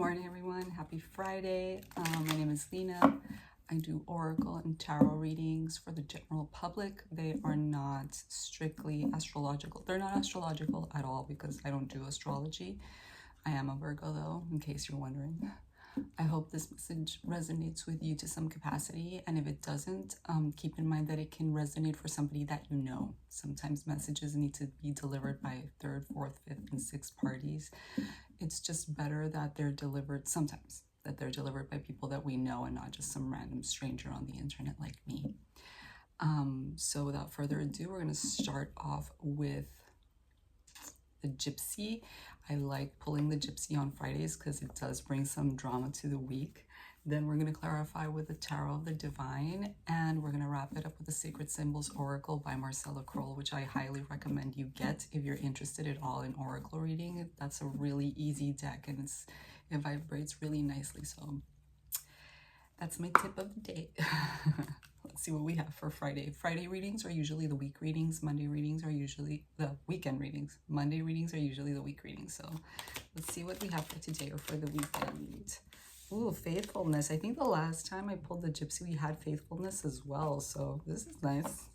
morning, everyone. Happy Friday. My name is Lena. I do oracle and tarot readings for the general public. They are not strictly astrological. They're not astrological at all because I don't do astrology. I am a Virgo, though, in case you're wondering. I hope this message resonates with you to some capacity, and if it doesn't, keep in mind that it can resonate for somebody that you know. Sometimes messages need to be delivered by third, fourth, fifth, and sixth parties. It's just better that they're delivered sometimes, that they're delivered by people that we know and not just some random stranger on the internet like me. So without further ado, we're going to start off with the Gypsy. I like pulling the Gypsy on Fridays because it does bring some drama to the week. Then we're going to clarify with the Tarot of the Divine, and we're going to wrap it up with the Sacred Symbols Oracle by Marcella Kroll, which I highly recommend you get if you're interested at all in oracle reading. That's a really easy deck, and it vibrates really nicely. So that's my tip of the day. Let's see what we have for Friday. Friday readings are usually the week readings. Monday readings are usually the weekend readings. Monday readings are usually the week readings. So let's see what we have for today or for the weekend. Ooh, faithfulness. I think the last time I pulled the Gypsy, we had faithfulness as well. So this is nice.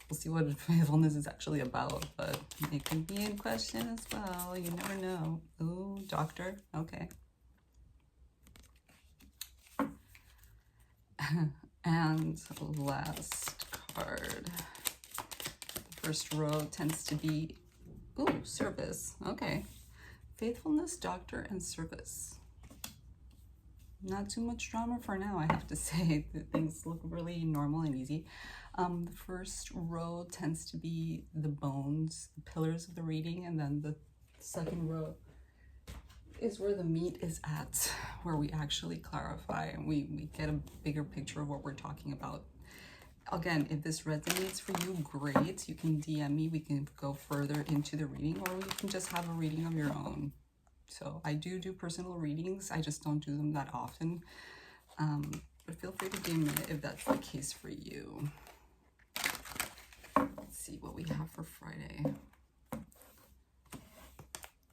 We'll see what faithfulness is actually about, but it can be in question as well. You never know. Ooh, doctor. Okay. And last card, the first row tends to be, ooh, service. Okay. Faithfulness, doctor, and service. Not too much drama for now, I have to say. Things look really normal and easy. The first row tends to be the bones, the pillars of the reading, and then the second row is where the meat is at, where we actually clarify and we get a bigger picture of what we're talking about. Again, if this resonates for you, great. You can DM me. We can go further into the reading, or we can just have a reading of your own. So I do personal readings. I just don't do them that often. But feel free to DM me if that's the case for you. Let's see what we have for Friday.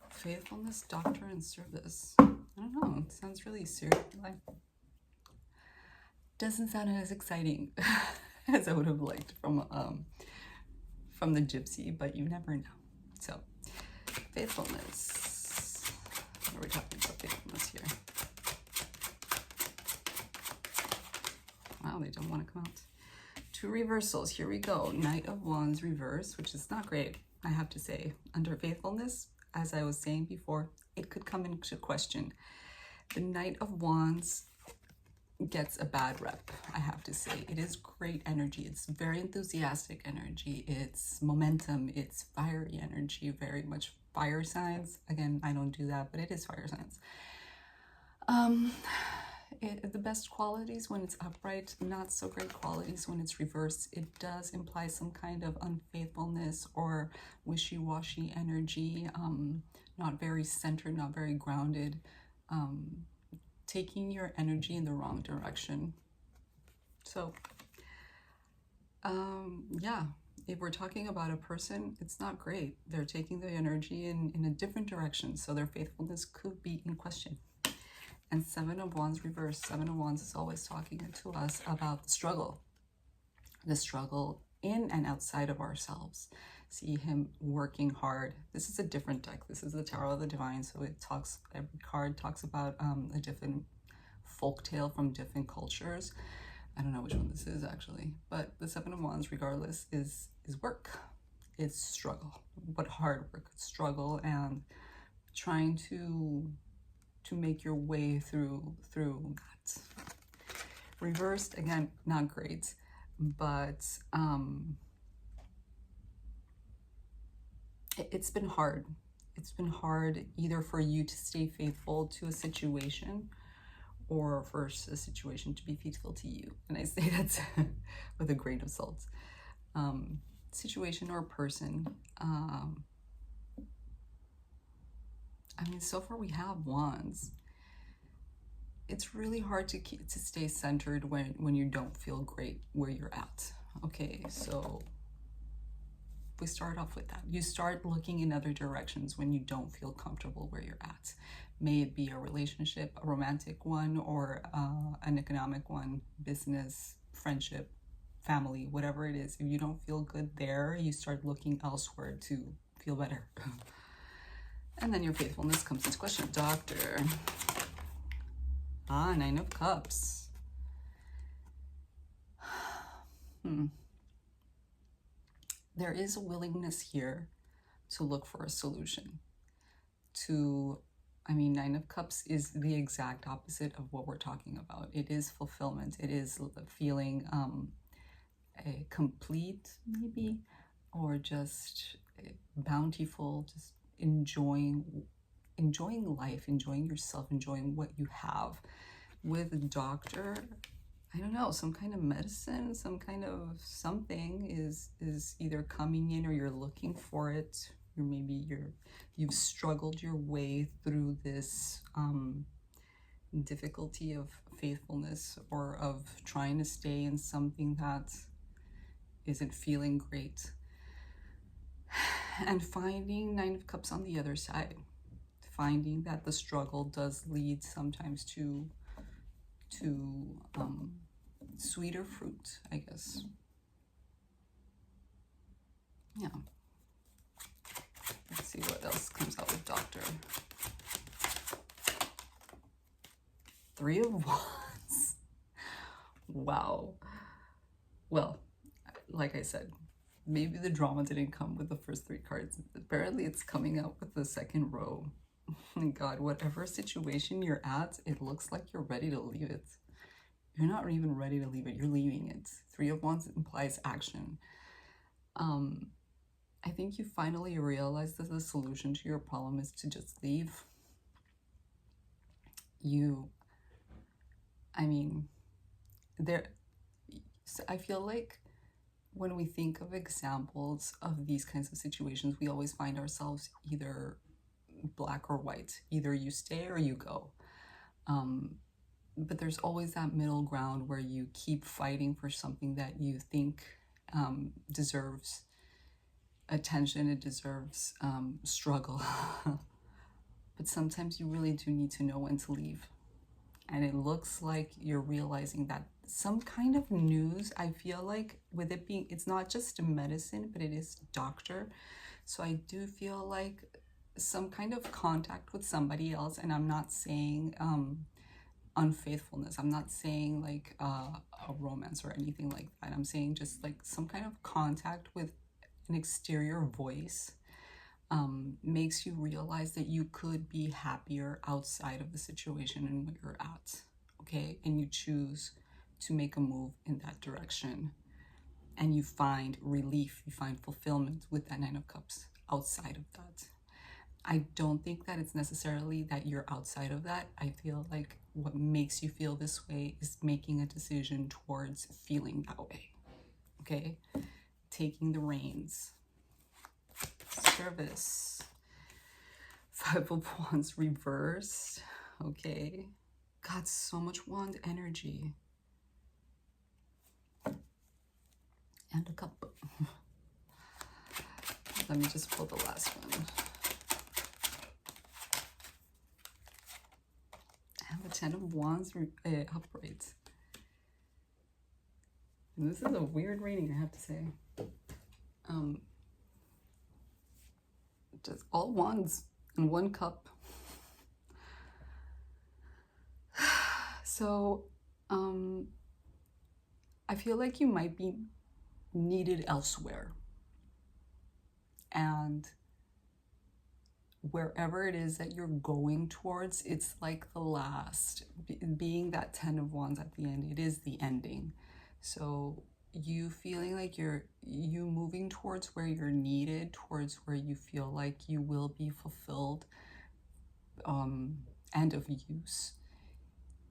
Faithfulness, doctor, and service. I don't know. It sounds really serious. Like, doesn't sound as exciting as I would have liked from the Gypsy, but you never know. So, faithfulness. What are we talking about faithfulness here? Wow, they don't want to come out. Two reversals. Here we go. Knight of Wands reverse, which is not great, I have to say. Under faithfulness, as I was saying before, it could come into question. The Knight of Wands gets a bad rep, I have to say. It is great energy. It's very enthusiastic energy. It's momentum. It's fiery energy, very much fire signs. Again, I don't do that, but it is fire signs. The best qualities when it's upright, not so great qualities when it's reversed. It does imply some kind of unfaithfulness or wishy-washy energy, not very centered, not very grounded, taking your energy in the wrong direction. So, yeah, if we're talking about a person, it's not great. They're taking their energy in a different direction, so their faithfulness could be in question. And Seven of Wands reverse. Seven of Wands is always talking to us about the struggle in and outside of ourselves. See him working hard. This is a different deck. This is the Tarot of the Divine, so it talks, every card talks about a different folktale from different cultures. I don't know which one this is actually, but the Seven of Wands, regardless, is work. It's struggle, but hard work, struggle, and trying to make your way through that. Reversed, again, not great, but it's been hard. It's been hard either for you to stay faithful to a situation or for a situation to be faithful to you. And I say that with a grain of salt. Situation or person. I mean, so far we have Wands. It's really hard to stay centered when you don't feel great where you're at. Okay, so we start off with that. You start looking in other directions when you don't feel comfortable where you're at. May it be a relationship, a romantic one, or an economic one, business, friendship, family, whatever it is. If you don't feel good there, you start looking elsewhere to feel better. And then your faithfulness comes into question. Doctor. Nine of Cups. There is a willingness here to look for a solution. Nine of Cups is the exact opposite of what we're talking about. It is fulfillment. It is feeling a complete, maybe, or just bountiful, just enjoying life, enjoying yourself, enjoying what you have. With Doctor, I don't know, some kind of medicine, some kind of something is either coming in, or you're looking for it. Or maybe you've struggled your way through this difficulty of faithfulness, or of trying to stay in something that isn't feeling great, and finding Nine of Cups on the other side, finding that the struggle does lead sometimes to sweeter fruit, I guess. Yeah. Let's see what else comes out with Doctor. Three of Wands. Wow. Well, like I said, maybe the drama didn't come with the first three cards. Apparently it's coming out with the second row. God, whatever situation you're at, it looks like you're ready to leave it. You're not even ready to leave it, you're leaving it. Three of Wands implies action. I think you finally realize that the solution to your problem is to just leave. I feel like when we think of examples of these kinds of situations, we always find ourselves either black or white. Either you stay or you go. But there's always that middle ground where you keep fighting for something that you think deserves attention, it deserves struggle. But sometimes you really do need to know when to leave. And it looks like you're realizing that some kind of news, I feel like, with it being, it's not just medicine, but it is Doctor. So I do feel like some kind of contact with somebody else. And I'm not saying unfaithfulness. I'm not saying like a romance or anything like that. I'm saying just like some kind of contact with an exterior voice makes you realize that you could be happier outside of the situation and where you're at, okay? And you choose to make a move in that direction, and you find relief, you find fulfillment with that Nine of Cups outside of that. I don't think that it's necessarily that you're outside of that. I feel like what makes you feel this way is making a decision towards feeling that way, okay? Taking the reins. Service. Five of Wands reversed. Okay. God, so much wand energy. And a cup. Let me just pull the last one. And the Ten of Wands upright. And this is a weird reading, I have to say. Just all wands in one cup. So, I feel like you might be needed elsewhere. And wherever it is that you're going towards, it's like the last, being that Ten of Wands at the end, it is the ending. So you feeling like you moving towards where you're needed, towards where you feel like you will be fulfilled and of use,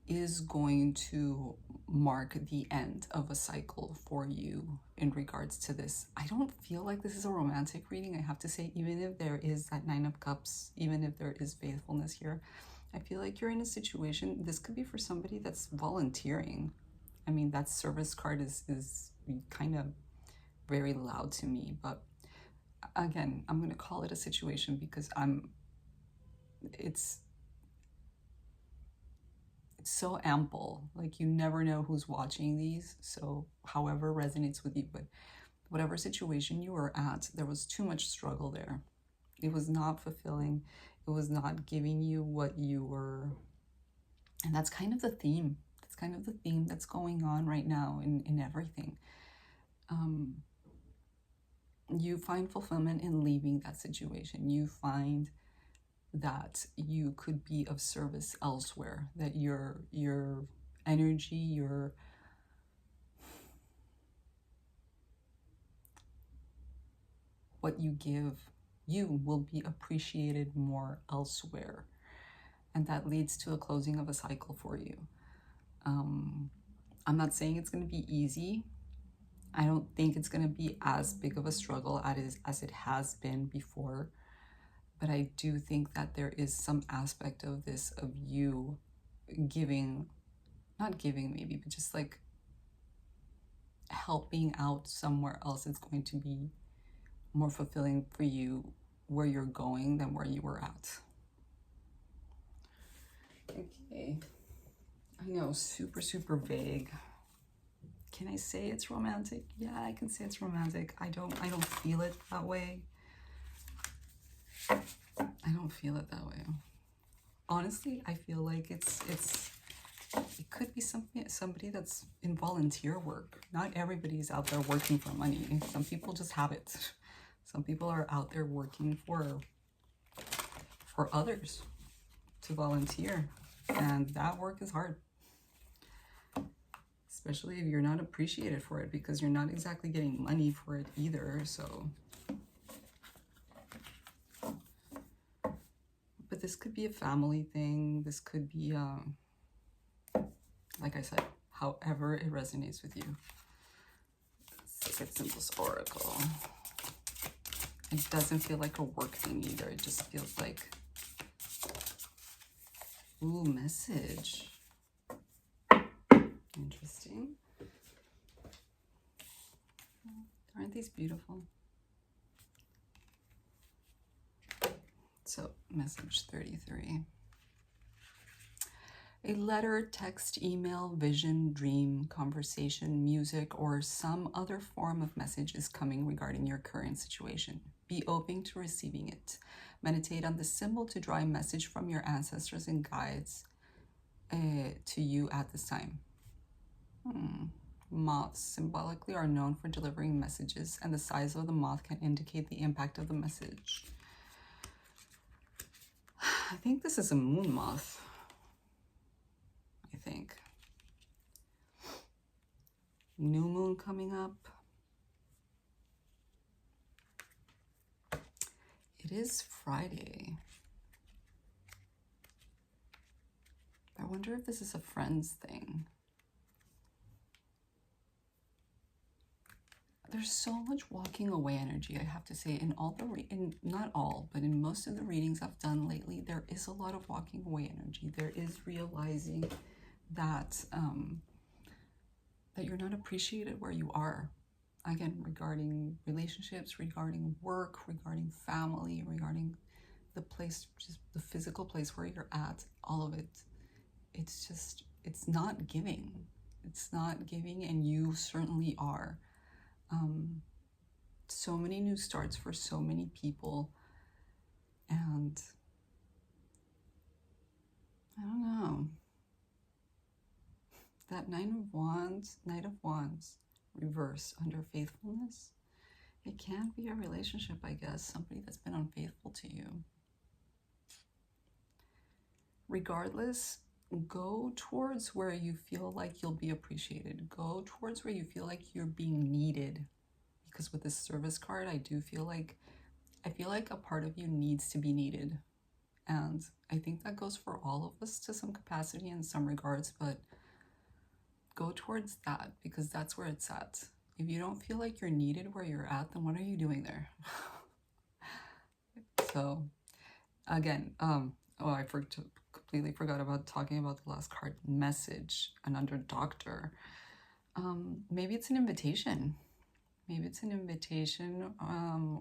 is going to mark the end of a cycle for you in regards to this. I don't feel like this is a romantic reading, I have to say. Even if there is that Nine of Cups, even if there is faithfulness here, I feel like you're in a situation, this could be for somebody that's volunteering. I mean, that service card is kind of very loud to me, but again, I'm going to call it a situation because so ample. Like, you never know who's watching these. So however resonates with you, but whatever situation you were at, there was too much struggle there. It was not fulfilling. It was not giving you what you were. And that's kind of the theme. That's kind of the theme that's going on right now in everything. You find fulfillment in leaving that situation. You find that you could be of service elsewhere, that your energy, what you give, you will be appreciated more elsewhere. And that leads to a closing of a cycle for you. I'm not saying it's going to be easy. I don't think it's going to be as big of a struggle as it has been before. But I do think that there is some aspect of this, of you giving, not giving maybe, but just like helping out somewhere else is going to be more fulfilling for you where you're going than where you were at. Okay. I know, super, super vague. Can I say it's romantic? Yeah, I can say it's romantic. I don't feel it that way. I don't feel it that way. Honestly, I feel like it could be somebody that's in volunteer work. Not everybody's out there working for money. Some people just have it. Some people are out there working for others to volunteer, and that work is hard. Especially if you're not appreciated for it, because you're not exactly getting money for it either, so. But this could be a family thing. This could be, like I said, however it resonates with you. Sacred Symbols Oracle. It doesn't feel like a work thing either. It just feels like, ooh, message. Interesting. Aren't these beautiful? So, message 33. A letter, text, email, vision, dream, conversation, music, or some other form of message is coming regarding your current situation. Be open to receiving it. Meditate on the symbol to draw a message from your ancestors and guides to you at this time. Moths symbolically are known for delivering messages, and the size of the moth can indicate the impact of the message. I think this is a moon moth. I think. New moon coming up. It is Friday. I wonder if this is a friends thing. There's so much walking away energy, I have to say, in all the not all, but in most of the readings I've done lately, there is a lot of walking away energy. There is realizing that that you're not appreciated where you are. Again, regarding relationships, regarding work, regarding family, regarding the place, just the physical place where you're at, all of it. It's just, it's not giving. It's not giving, and you certainly are. So many new starts for so many people, and I don't know, that Knight of Wands reverse under faithfulness, it can be a relationship, I guess, somebody that's been unfaithful to you. Regardless, go towards where you feel like you'll be appreciated. Go towards where you feel like you're being needed. Because with this service card, I feel like a part of you needs to be needed. And I think that goes for all of us to some capacity in some regards, but go towards that, because that's where it's at. If you don't feel like you're needed where you're at, then what are you doing there? So again, I completely forgot about talking about the last card, message, and under doctor. Maybe it's an invitation. Maybe it's an invitation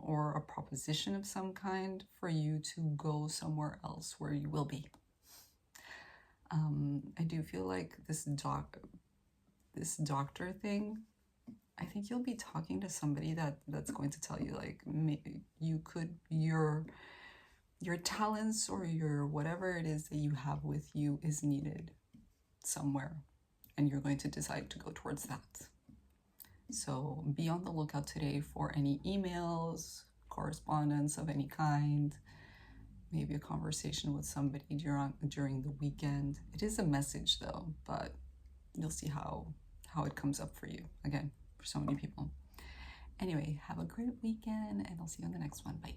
or a proposition of some kind for you to go somewhere else where you will be. I do feel like this doctor thing, I think you'll be talking to somebody that's going to tell you like you could your talents or your whatever it is that you have with you is needed somewhere, and you're going to decide to go towards that. So be on the lookout today for any emails, correspondence of any kind, maybe a conversation with somebody during the weekend. It is a message though, but you'll see how it comes up for you, again, for so many people. Anyway, have a great weekend, and I'll see you on the next one. Bye.